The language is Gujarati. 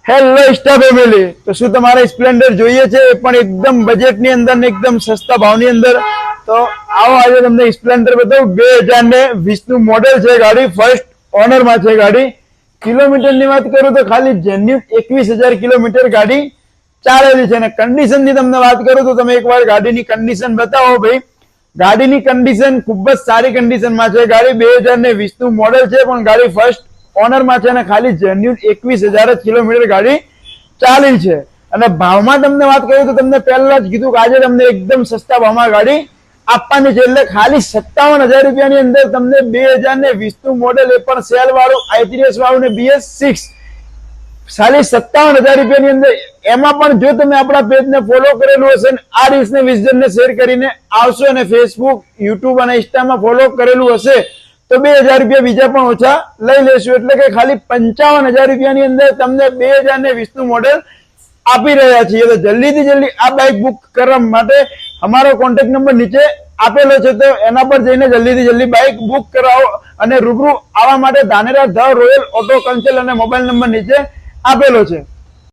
હેલો સ્ટાર ફેમિલી, તો શું તમારે સ્પ્લેન્ડર જોઈએ છે પણ એકદમ બજેટની અંદર ને એકદમ સસ્તા ભાવની અંદર? તો આવો આજે તમને સ્પ્લેન્ડર બતાવું. 2020 નું મોડેલ છે ગાડી, ફર્સ્ટ ઓનર માં છે ગાડી. કિલોમીટરની વાત કરું તો ખાલી જેન્યુન 21,000 કિલોમીટર ગાડી ચાલેલી છે. અને કન્ડિશન ની તમને વાત કરું તો તમે એકવાર ગાડીની કન્ડિશન બતાવો ભાઈ. ગાડીની કન્ડિશન ખૂબ જ સારી કન્ડિશનમાં છે. ગાડી 2020 નું મોડેલ છે પણ ગાડી ફર્સ્ટ ઓનર માં છે અને ખાલી જેન્યુન 21,000 કિલોમીટર ગાડી ચાલી છે. અને ભાવમાં તમને વાત કરું તો તમને પહેલા જ કીધું કે આજે તમને એકદમ સસ્તા ભાવમાં ગાડી આપવાની છે. એટલે ખાલી 57,000 રૂપિયાની અંદર તમને 2020 નું મોડેલ, એ પણ સેલ વાળું, i3s વાળું ને BS6, ખાલી 57,000 રૂપિયાની અંદર. એમાં પણ જો તમે આપણા પેજને ફોલો કરેલું હશે ને આ રીલ્સને વિઝનને શેર કરીને આવશો અને ફેસબુક, યુટ્યુબ અને ઇન્સ્ટામાં ફોલો કરેલું હશે તો 2,000 રૂપિયા બીજા પણ ઓછા લઈ લેશું. એટલે કે ખાલી 55,000 રૂપિયાની અંદર તમને 2020 નું મોડેલ આપી રહ્યા છીએ. તો જલ્દીથી જલ્દી આ બાઇક બુક કરવા માટે અમારો કોન્ટેક્ટ નંબર નીચે આપેલો છે, તો એના પર જઈને જલ્દીથી જલ્દી બાઇક બુક કરાવો. અને રૂબરૂ આવવા માટે Dhanera the royal auto consult અને મોબાઈલ નંબર નીચે આપેલો છે.